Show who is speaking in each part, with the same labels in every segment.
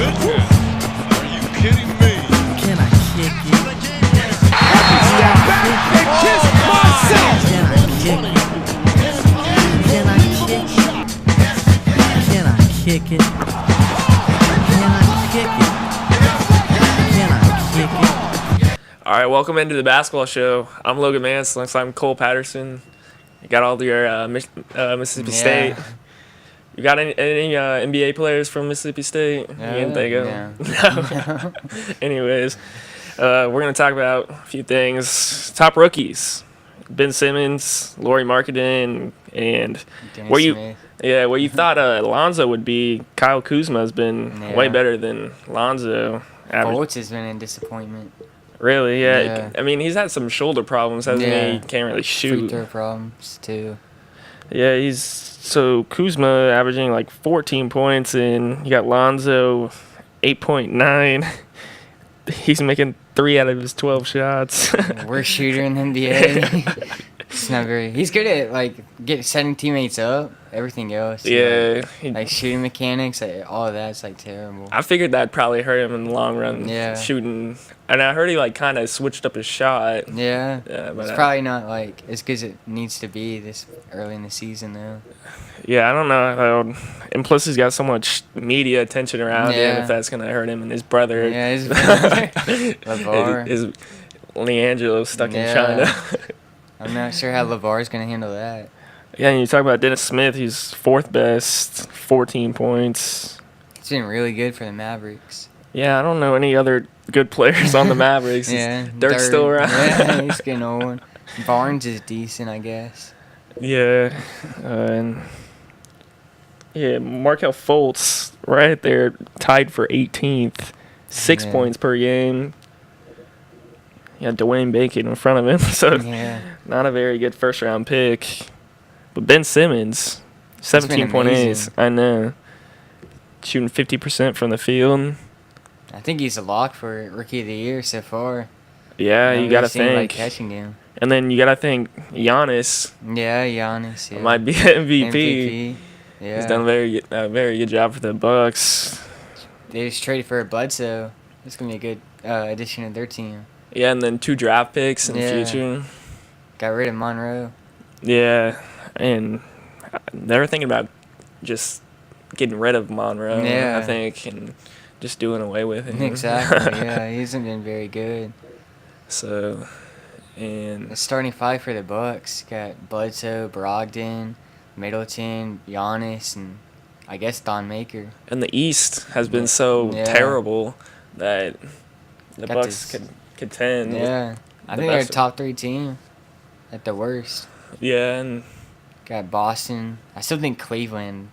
Speaker 1: Are you kidding me?
Speaker 2: Can I kick it?
Speaker 1: Step back and kiss myself.
Speaker 2: Can I kick it? Can I kick it? Can I kick it? Can I kick it? Can I kick it?
Speaker 3: All right, welcome into the basketball show. I'm Logan Mantz, alongside I'm Cole Patterson. You got all your Mississippi State. You got any NBA players from Mississippi State? You didn't think of? No. Anyways, we're going to talk about a few things. Top rookies. Ben Simmons, Lauri Markkanen, and where you thought Lonzo would be. Kyle Kuzma has been way better than Lonzo.
Speaker 4: Fultz has been a disappointment.
Speaker 3: Really, yeah. I mean, he's had some shoulder problems, hasn't he? He can't really shoot.
Speaker 4: Free throw problems, too.
Speaker 3: Yeah, so Kuzma averaging like 14 points, and you got Lonzo 8.9. He's making 3 out of his 12 shots.
Speaker 4: Worst shooter in the NBA. It's not very. He's good at setting teammates up. Everything else.
Speaker 3: Yeah.
Speaker 4: Shooting mechanics, all of that's terrible.
Speaker 3: I figured that'd probably hurt him in the long run.
Speaker 4: Yeah.
Speaker 3: Shooting, and I heard he kind of switched up his shot.
Speaker 4: Yeah.
Speaker 3: But
Speaker 4: it's probably not as good as it needs to be this early in the season though.
Speaker 3: Yeah, I don't know. And plus, he's got so much media attention around him. If that's gonna hurt him and his brother.
Speaker 4: Yeah, his brother. LeVar.
Speaker 3: Is LiAngelo stuck in China.
Speaker 4: I'm not sure how LeVar's going to handle that.
Speaker 3: Yeah, and you talk about Dennis Smith. He's fourth best, 14 points.
Speaker 4: He's been really good for the Mavericks.
Speaker 3: Yeah, I don't know any other good players on the Mavericks. Dirk's still around.
Speaker 4: Yeah, he's getting old. Barnes is decent, I guess.
Speaker 3: Yeah, Markelle Fultz right there, tied for 18th, 6 points per game. Yeah, Dwayne Bacon in front of him, so not a very good first-round pick. But Ben Simmons, 17.8. I know. Shooting 50% from the field.
Speaker 4: I think he's a lock for Rookie of the Year so far.
Speaker 3: Yeah, you got to think.
Speaker 4: Catching him.
Speaker 3: And then you got to think Giannis.
Speaker 4: Yeah, Giannis. Yeah.
Speaker 3: Might be MVP.
Speaker 4: Yeah.
Speaker 3: He's done a very good job for the Bucks.
Speaker 4: They just traded for Bledsoe. It's going to be a good addition to their team.
Speaker 3: Yeah, and then 2 draft picks in the future.
Speaker 4: Got rid of Monroe.
Speaker 3: Yeah, and they were thinking about just getting rid of Monroe, I think, and just doing away with him.
Speaker 4: Exactly, yeah. He hasn't been very good.
Speaker 3: So, and...
Speaker 4: The starting 5 for the Bucks got Bledsoe, Brogdon, Middleton, Giannis, and I guess Don Maker.
Speaker 3: And the East has been so terrible that the Bucks could contend.
Speaker 4: Yeah. I think they're a top 3 team at the worst.
Speaker 3: Yeah, and
Speaker 4: got Boston. I still think Cleveland,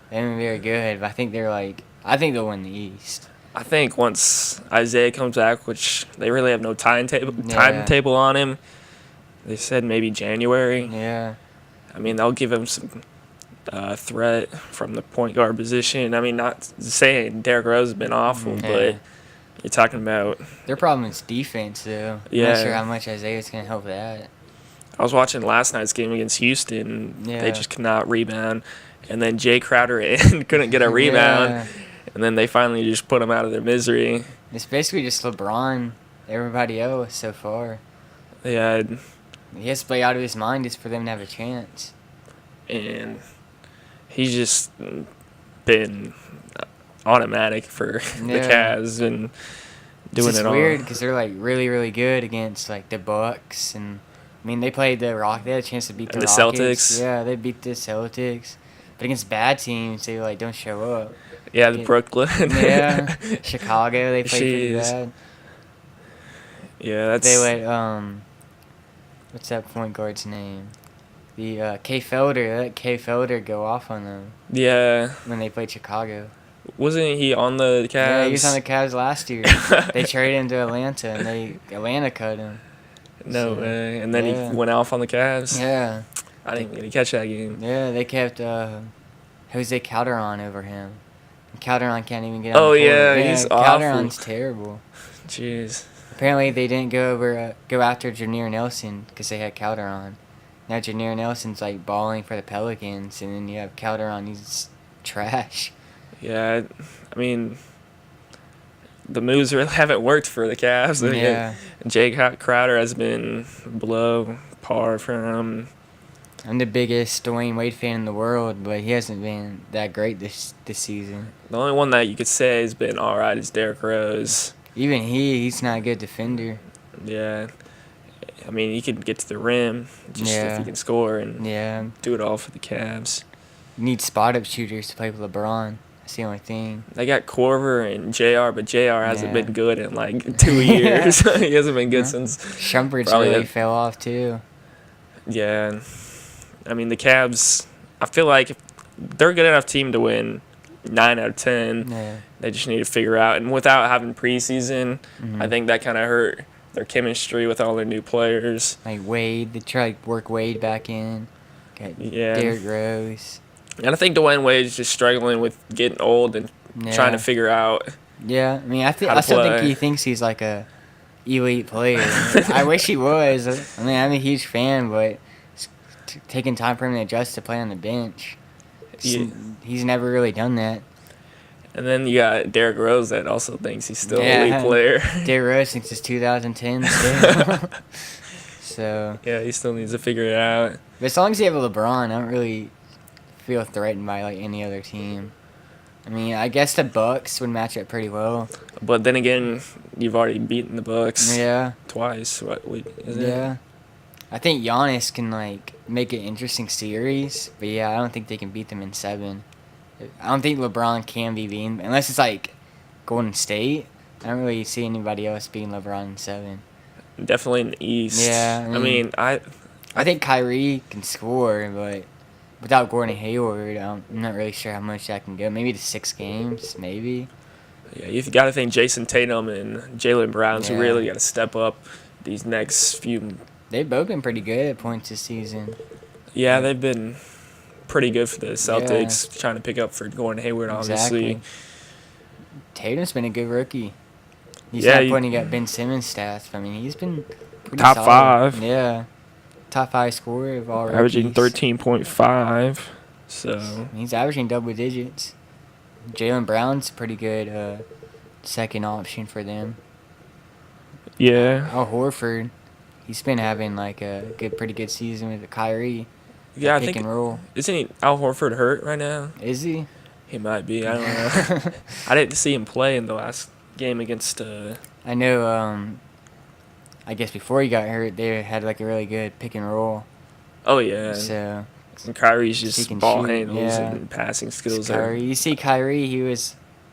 Speaker 4: they haven't been very good, but I think they'll win the East.
Speaker 3: I think once Isaiah comes back, which they really have no timetable on him, they said maybe January.
Speaker 4: Yeah.
Speaker 3: I mean, they'll give him some threat from the point guard position. I mean, not saying Derrick Rose has been awful, but you're talking about...
Speaker 4: Their problem is defense, though.
Speaker 3: Yeah.
Speaker 4: I'm not sure how much Isaiah's going to help that.
Speaker 3: I was watching last night's game against Houston. They just could not rebound. And then Jay Crowder couldn't get a rebound.
Speaker 4: Yeah.
Speaker 3: And then they finally just put him out of their misery.
Speaker 4: It's basically just LeBron, everybody else so far.
Speaker 3: Yeah.
Speaker 4: He has to play out of his mind just for them to have a chance.
Speaker 3: And he's just been automatic for the Cavs and doing it all.
Speaker 4: It's weird because they're really, really good against the Bucks, and I mean they played the Rock. They had a chance to beat the Rockets.
Speaker 3: Celtics.
Speaker 4: Yeah, they beat the Celtics, but against bad teams they don't show up.
Speaker 3: Yeah, the Brooklyn.
Speaker 4: Yeah, Chicago. They played pretty bad.
Speaker 3: Yeah, that's.
Speaker 4: They let what's that point guard's name? The K Felder. They let K Felder go off on them.
Speaker 3: Yeah.
Speaker 4: When they played Chicago.
Speaker 3: Wasn't he on the Cavs?
Speaker 4: Yeah, he was on the Cavs last year. They traded him to Atlanta, and Atlanta cut him.
Speaker 3: No way. And then he went off on the Cavs?
Speaker 4: Yeah.
Speaker 3: I didn't really catch that game.
Speaker 4: Yeah, they kept Jose Calderon over him. And Calderon can't even get on
Speaker 3: the
Speaker 4: court.
Speaker 3: Yeah, he's awful.
Speaker 4: Calderon's terrible.
Speaker 3: Jeez.
Speaker 4: Apparently, they didn't go after Janeer Nelson because they had Calderon. Now Janeer Nelson's balling for the Pelicans, and then you have Calderon. He's trash.
Speaker 3: Yeah, I mean, the moves really haven't worked for the Cavs.
Speaker 4: Yeah.
Speaker 3: Jay Crowder has been below par for him.
Speaker 4: I'm the biggest Dwayne Wade fan in the world, but he hasn't been that great this season.
Speaker 3: The only one that you could say has been all right is Derrick Rose.
Speaker 4: Even he's not a good defender.
Speaker 3: Yeah. I mean, he can get to the rim just if he can score and do it all for the Cavs.
Speaker 4: You need spot-up shooters to play with LeBron. That's the only thing.
Speaker 3: They got Korver and JR, but JR hasn't been good in like 2 years. He hasn't been good since.
Speaker 4: Shumpert's really fell off too.
Speaker 3: Yeah. I mean, the Cavs, I feel like if they're a good enough team to win 9 out of 10.
Speaker 4: Yeah.
Speaker 3: They just need to figure out. And without having preseason, I think that kind of hurt their chemistry with all their new players.
Speaker 4: Like Wade, they try to work Wade back in. Got Derrick Rose.
Speaker 3: And I think Dwayne Wade's just struggling with getting old and trying to figure out.
Speaker 4: Yeah, I mean, I still think he thinks he's like a elite player. I wish he was. I mean, I'm a huge fan, but it's taking time for him to adjust to play on the bench. He's never really done that.
Speaker 3: And then you got Derrick Rose that also thinks he's still an elite player.
Speaker 4: Derrick Rose thinks it's 2010 still. So.
Speaker 3: Yeah, he still needs to figure it out.
Speaker 4: But as long as you have a LeBron, I don't really feel threatened by like any other team. I mean, I guess the Bucks would match up pretty well.
Speaker 3: But then again, you've already beaten the Bucks.
Speaker 4: Yeah.
Speaker 3: Twice. Isn't
Speaker 4: it? I think Giannis can like make an interesting series, but yeah, I don't think they can beat them in 7. I don't think LeBron can be beaten unless it's like Golden State. I don't really see anybody else beating LeBron in 7.
Speaker 3: Definitely in the East.
Speaker 4: Yeah.
Speaker 3: I mean, I
Speaker 4: think Kyrie can score, but without Gordon Hayward, I'm not really sure how much that can go. Maybe to 6 games, maybe.
Speaker 3: Yeah, you've got to think Jason Tatum and Jaylen Brown's really got to step up these next few.
Speaker 4: They've both been pretty good at points this season.
Speaker 3: Yeah, they've been pretty good for the Celtics, trying to pick up for Gordon Hayward, obviously.
Speaker 4: Exactly. Tatum's been a good rookie. He's not putting up Ben Simmons stats. I mean, he's been pretty
Speaker 3: top
Speaker 4: solid.
Speaker 3: 5.
Speaker 4: Yeah. Top 5 scorer of all
Speaker 3: averaging
Speaker 4: rookies.
Speaker 3: 13.5. So
Speaker 4: he's averaging double digits. Jaylen Brown's a pretty good second option for them.
Speaker 3: Yeah.
Speaker 4: Al Horford, he's been having like a pretty good season with Kyrie.
Speaker 3: Yeah, I
Speaker 4: pick
Speaker 3: think
Speaker 4: and roll.
Speaker 3: Isn't Al Horford hurt right now?
Speaker 4: Is he?
Speaker 3: He might be. I don't know. I didn't see him play in the last game against.
Speaker 4: I know. I guess before he got hurt, they had like a really good pick and roll.
Speaker 3: Oh yeah.
Speaker 4: So.
Speaker 3: And Kyrie's just ball handles
Speaker 4: yeah.
Speaker 3: and passing skills.
Speaker 4: You see Kyrie,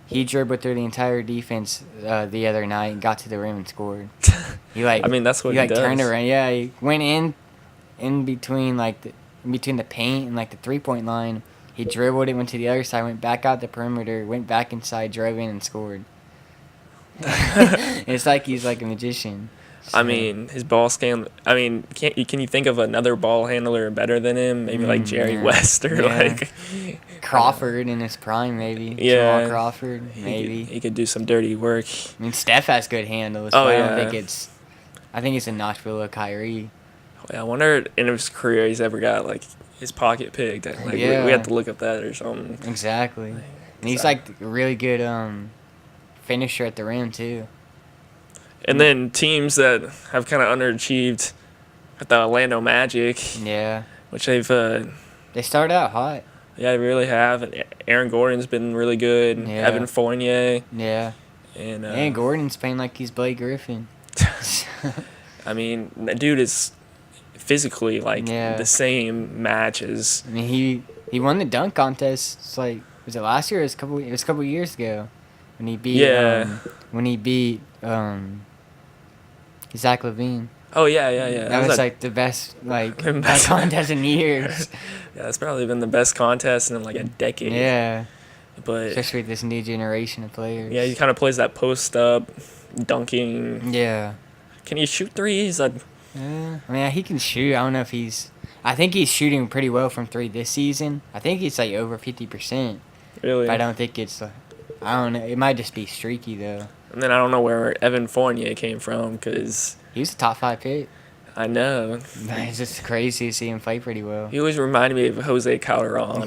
Speaker 4: he dribbled through the entire defense the other night and got to the rim and scored. He like.
Speaker 3: I mean, that's what he does.
Speaker 4: Turned around. Yeah, he went in between between the paint and like the 3-point line. He dribbled it, went to the other side, went back out the perimeter, went back inside, drove in and scored. It's like he's like a magician. So.
Speaker 3: I mean, his ball scan. I mean, can you think of another ball handler better than him? Maybe like Jerry West or like
Speaker 4: Crawford in his prime, maybe.
Speaker 3: Yeah,
Speaker 4: Jamal Crawford, maybe.
Speaker 3: He could do some dirty work.
Speaker 4: I mean, Steph has good handles.
Speaker 3: Oh,
Speaker 4: but
Speaker 3: yeah.
Speaker 4: I think it's a notch below Kyrie.
Speaker 3: I wonder in his career he's ever got like his pocket picked. Like we have to look up that or something.
Speaker 4: Exactly. And he's like a really good finisher at the rim too.
Speaker 3: And then teams that have kind of underachieved at the Orlando Magic.
Speaker 4: Yeah.
Speaker 3: Which they've.
Speaker 4: They started out hot.
Speaker 3: Yeah, they really have. And Aaron Gordon's been really good.
Speaker 4: Yeah.
Speaker 3: Evan Fournier.
Speaker 4: Yeah.
Speaker 3: And
Speaker 4: Gordon's playing like he's Blake Griffin.
Speaker 3: I mean, that dude is physically like the same match as.
Speaker 4: I mean, he won the dunk contest. It's like, was it last year? It was a couple years ago when he beat Zach LaVine.
Speaker 3: Oh yeah.
Speaker 4: That was like the best best contest in years.
Speaker 3: Yeah, that's probably been the best contest in like a decade.
Speaker 4: Yeah.
Speaker 3: But
Speaker 4: especially with this new generation of players.
Speaker 3: Yeah, he kind of plays that post up, dunking.
Speaker 4: Yeah.
Speaker 3: Can he shoot threes?
Speaker 4: I mean, he can shoot. I don't know if I think he's shooting pretty well from 3 this season. I think it's like over 50%.
Speaker 3: Really?
Speaker 4: But I don't think it's I don't know. It might just be streaky though.
Speaker 3: And then I don't know where Evan Fournier came from because
Speaker 4: he was a top 5 pick.
Speaker 3: I know.
Speaker 4: It's just crazy to see him play pretty well.
Speaker 3: He always reminded me of Jose Calderon.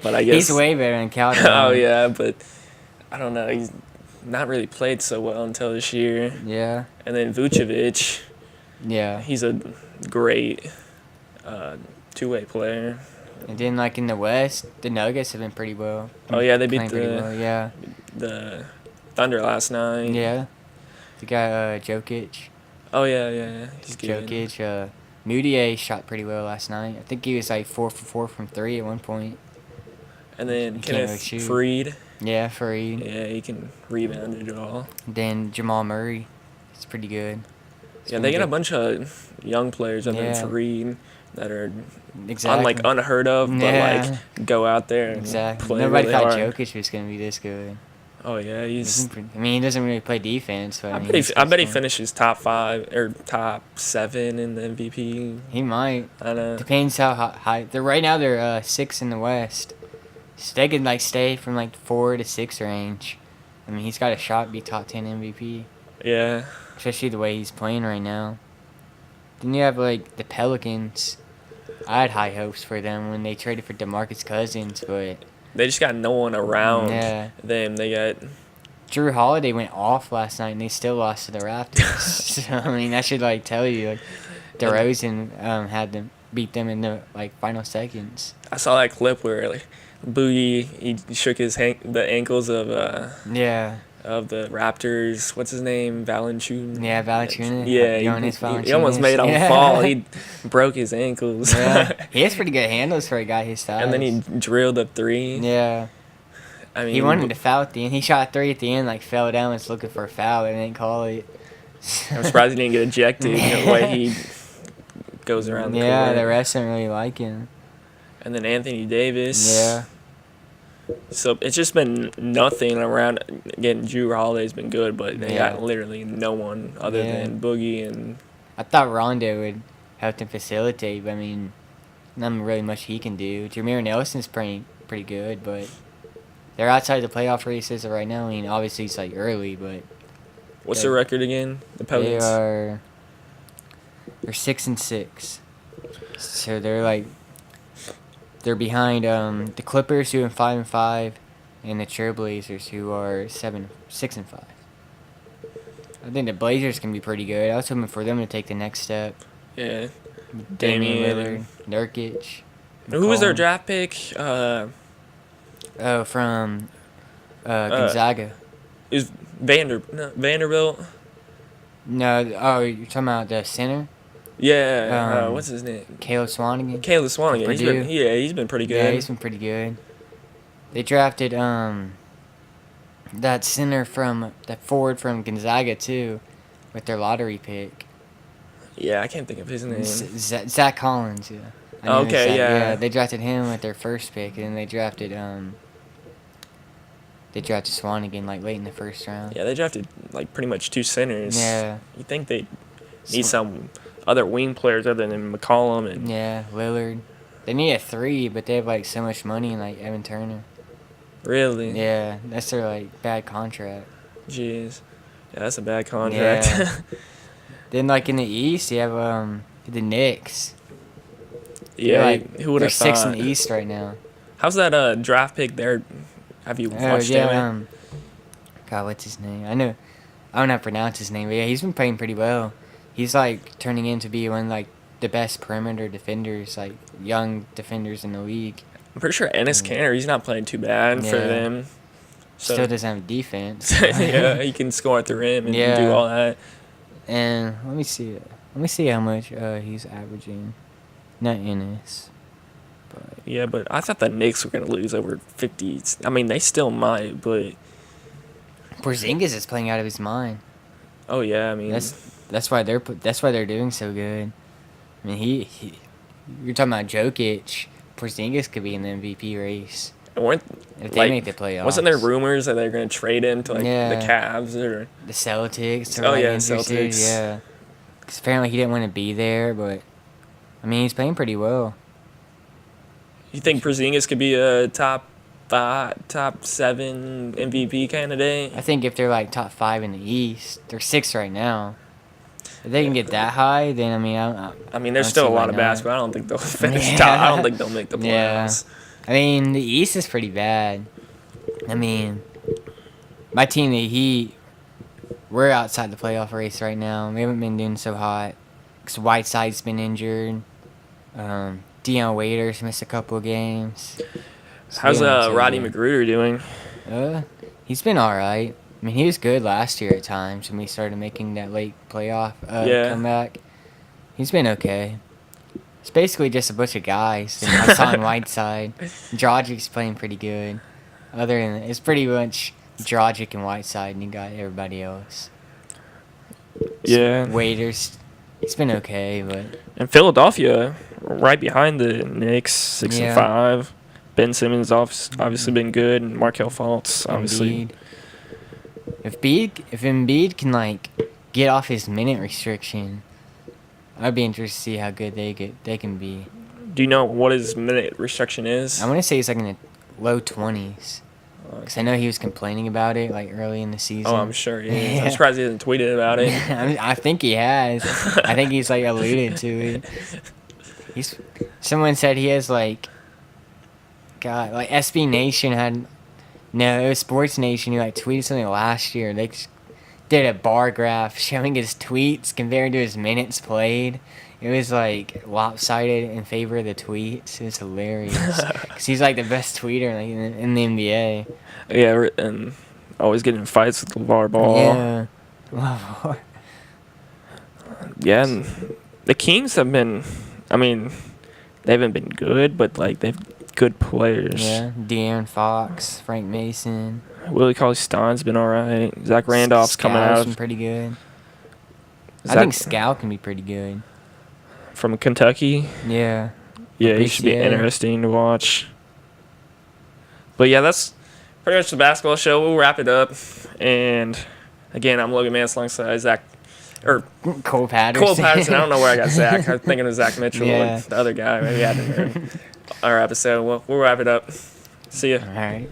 Speaker 3: But I guess
Speaker 4: he's way better than Calderon.
Speaker 3: Oh yeah, but I don't know. not really played so well until this year.
Speaker 4: Yeah.
Speaker 3: And then Vucevic,
Speaker 4: Yeah.
Speaker 3: he's a great two-way player.
Speaker 4: And then like in the West, the Nuggets have been pretty well.
Speaker 3: Oh yeah, they beat
Speaker 4: Playing pretty well. Yeah.
Speaker 3: the Thunder last night.
Speaker 4: Yeah. The guy Jokic.
Speaker 3: Oh yeah, he's good.
Speaker 4: Jokic. Moutier shot pretty well last night. I think he was like 4 for 4 from 3 at one point.
Speaker 3: And then
Speaker 4: He can't really
Speaker 3: Kenneth
Speaker 4: shoot.
Speaker 3: Freed.
Speaker 4: Yeah, Fareed.
Speaker 3: Yeah, he can rebound it all.
Speaker 4: Then Jamal Murray. He's pretty good.
Speaker 3: Yeah, they got a bunch of young players other
Speaker 4: Yeah.
Speaker 3: than Fareed that are
Speaker 4: Exactly.
Speaker 3: unheard of, but
Speaker 4: Yeah.
Speaker 3: like go out there and
Speaker 4: Exactly.
Speaker 3: play
Speaker 4: Nobody
Speaker 3: really
Speaker 4: thought
Speaker 3: hard.
Speaker 4: Jokic was going to be this good.
Speaker 3: Oh yeah, he's.
Speaker 4: I mean, he doesn't really play defense, but
Speaker 3: I
Speaker 4: mean,
Speaker 3: bet,
Speaker 4: he's
Speaker 3: I bet he
Speaker 4: good.
Speaker 3: finishes top 5 or top 7 in the MVP.
Speaker 4: He might.
Speaker 3: I know.
Speaker 4: Depends how high. They're right now. They're 6 in the West, so they could like stay from like 4 to 6 range. I mean, he's got a shot to be top 10 MVP,
Speaker 3: Yeah.
Speaker 4: especially the way he's playing right now. Then you have like the Pelicans. I had high hopes for them when they traded for DeMarcus Cousins, but
Speaker 3: They just got no one around
Speaker 4: Yeah.
Speaker 3: them. They got.
Speaker 4: Drew Holiday went off last night and they still lost to the Raptors. So I mean, that should like tell you like DeRozan had them beat them in the like final seconds.
Speaker 3: I saw that clip where like Boogie he shook the ankles
Speaker 4: Yeah.
Speaker 3: of the Raptors. What's his name? Valanciunas.
Speaker 4: Yeah, Valanciunas.
Speaker 3: Yeah,
Speaker 4: Jonas
Speaker 3: he almost
Speaker 4: Valanciunas.
Speaker 3: made him
Speaker 4: Yeah.
Speaker 3: fall. He broke his ankles.
Speaker 4: Yeah. He has pretty good handles for a guy his size.
Speaker 3: And then he drilled a 3.
Speaker 4: Yeah.
Speaker 3: I mean,
Speaker 4: He wanted to foul at the end. He shot a 3 at the end, like fell down, was looking for a foul, and didn't call it.
Speaker 3: I'm surprised he didn't get ejected the way he goes around the
Speaker 4: Yeah,
Speaker 3: court.
Speaker 4: the refs didn't really like him.
Speaker 3: And then Anthony Davis.
Speaker 4: Yeah.
Speaker 3: So it's just been nothing around. Again, Drew Holiday's been good, but they
Speaker 4: Yeah.
Speaker 3: got literally no one other
Speaker 4: Yeah.
Speaker 3: than Boogie and.
Speaker 4: I thought Rondo would help them facilitate, but I mean, nothing really much he can do. Jameer Nelson's pretty good, but they're outside the playoff race as of right now. I mean, obviously it's like early, but
Speaker 3: What's
Speaker 4: They-
Speaker 3: the record again? The
Speaker 4: they're
Speaker 3: Pelicans.
Speaker 4: 6-6. So they're behind the Clippers who are 5-5, and the Trailblazers who are 6-5. I think the Blazers can be pretty good. I was hoping for them to take the next step.
Speaker 3: Yeah.
Speaker 4: Damian
Speaker 3: Damian.
Speaker 4: Lillard, Nurkic.
Speaker 3: Who was their
Speaker 4: McCollum.
Speaker 3: draft pick?
Speaker 4: Oh, from Gonzaga.
Speaker 3: Is Vanderbilt?
Speaker 4: No, you're talking about the center?
Speaker 3: Yeah.
Speaker 4: Um,
Speaker 3: What's his name?
Speaker 4: Caleb Swanigan?
Speaker 3: Caleb Swanigan.
Speaker 4: Purdue.
Speaker 3: He's been pretty good.
Speaker 4: Yeah, he's been pretty good. They drafted that forward from Gonzaga too, with their lottery pick.
Speaker 3: Yeah, I can't think of his name.
Speaker 4: Zach Collins. Yeah. I
Speaker 3: Oh,
Speaker 4: knew
Speaker 3: okay,
Speaker 4: Zach-
Speaker 3: yeah.
Speaker 4: They drafted him with their first pick, and then they drafted Swanigan like late in the first round.
Speaker 3: Yeah, they drafted like pretty much 2 centers.
Speaker 4: Yeah.
Speaker 3: You think they need some other wing players other than McCollum and
Speaker 4: Yeah, Lillard. They need a 3, but they have like so much money in like Evan Turner.
Speaker 3: really?
Speaker 4: Yeah, that's their like bad contract.
Speaker 3: Jeez. Yeah, that's a bad contract.
Speaker 4: Yeah. Then like in the East, you have the Knicks.
Speaker 3: Yeah,
Speaker 4: They're, like,
Speaker 3: who would
Speaker 4: they're
Speaker 3: have
Speaker 4: 6
Speaker 3: thought?
Speaker 4: in the East right now.
Speaker 3: How's that draft pick there? Have you watched
Speaker 4: yeah,
Speaker 3: him?
Speaker 4: God, what's his name? I don't know how to pronounce his name, but yeah, he's been playing pretty well. He's like turning into be one like the best perimeter defenders, like young defenders in the league.
Speaker 3: I'm pretty sure Ennis Canner, he's not playing too bad for
Speaker 4: Yeah.
Speaker 3: them. So
Speaker 4: Still doesn't have defense.
Speaker 3: yeah, he can score at the rim and
Speaker 4: Yeah.
Speaker 3: do all that.
Speaker 4: And let me see how much he's averaging. Not Ennis. But
Speaker 3: Yeah, but I thought the Knicks were gonna lose over 50. I mean, they still might, but
Speaker 4: Porzingis is playing out of his mind.
Speaker 3: oh yeah, I mean,
Speaker 4: That's why they're doing so good. I mean, he you're talking about Jokic. Porzingis could be in the MVP race
Speaker 3: weren't
Speaker 4: if they make the playoffs.
Speaker 3: Wasn't there rumors that they're gonna trade him to like
Speaker 4: Yeah.
Speaker 3: the Cavs or?
Speaker 4: The Celtics? Or
Speaker 3: Oh,
Speaker 4: like
Speaker 3: yeah,
Speaker 4: interested,
Speaker 3: Celtics.
Speaker 4: Yeah. Because apparently he didn't want to be there, but I mean he's playing pretty well.
Speaker 3: You think Porzingis could be a top 7 MVP candidate?
Speaker 4: I think if they're like top 5 in the East, they're 6 right now. If they can get that high, then I mean
Speaker 3: I mean, there's
Speaker 4: don't
Speaker 3: still
Speaker 4: see
Speaker 3: a
Speaker 4: why
Speaker 3: lot of
Speaker 4: not.
Speaker 3: basketball. I don't think they'll finish
Speaker 4: Yeah.
Speaker 3: top. I don't think they'll make the
Speaker 4: Yeah.
Speaker 3: playoffs.
Speaker 4: I mean the East is pretty bad. I mean my team, the Heat, we're outside the playoff race right now. We haven't been doing so hot because Whiteside's been injured. Deion Waiters missed a couple of games. So
Speaker 3: How's
Speaker 4: we haven't
Speaker 3: Rodney
Speaker 4: really-
Speaker 3: Magruder doing?
Speaker 4: He's been all right. I mean, he was good last year at times when we started making that late playoff comeback. He's been okay. It's basically just a bunch of guys. And Hassan Whiteside. Drogic's playing pretty good. Other than that, it's pretty much Drogic and Whiteside, and you got everybody else.
Speaker 3: Yeah.
Speaker 4: Waiters, he's been okay, but
Speaker 3: And Philadelphia, right behind the Knicks, 6-5. Ben Simmons obviously been good, and Markelle Fultz obviously.
Speaker 4: Embiid. If Embiid can like get off his minute restriction, I'd be interested to see how good they can be.
Speaker 3: Do you know what his minute restriction is?
Speaker 4: I want to say he's like in the low 20s. Because I know he was complaining about it like early in the season.
Speaker 3: Oh, I'm sure he is.
Speaker 4: Yeah.
Speaker 3: I'm surprised he hasn't tweeted about it.
Speaker 4: I think he has. I think he's like alluded to it. Someone said he has like, God, like SB Nation had, no, it was Sports Nation who like tweeted something last year. They just did a bar graph showing his tweets compared to his minutes played. It was like lopsided in favor of the tweets. It was hilarious. Cause he's like the best tweeter like, in the NBA.
Speaker 3: Yeah, and always getting in fights with LeVar Ball.
Speaker 4: Yeah. LeVar.
Speaker 3: Yeah, and the Kings have been, I mean, they haven't been good, but like they've good players.
Speaker 4: Yeah. De'Aaron Fox, Frank Mason.
Speaker 3: Willie Cauley-Stein's been all right. Zach Randolph's coming
Speaker 4: Scal's
Speaker 3: out
Speaker 4: been pretty good. I
Speaker 3: Zach-
Speaker 4: think Scal can be pretty good.
Speaker 3: from Kentucky.
Speaker 4: Yeah.
Speaker 3: Yeah, he should be
Speaker 4: Appreciate it.
Speaker 3: interesting to watch. But yeah, that's pretty much the basketball show. We'll wrap it up. And again, I'm Logan Mantz alongside
Speaker 4: Cole Patterson.
Speaker 3: Cole Patterson. I don't know where I got Zach. I was thinking of Zach Mitchell,
Speaker 4: Yeah.
Speaker 3: the other guy. Maybe I didn't hear our episode. We'll wrap it up. See ya.
Speaker 4: All right.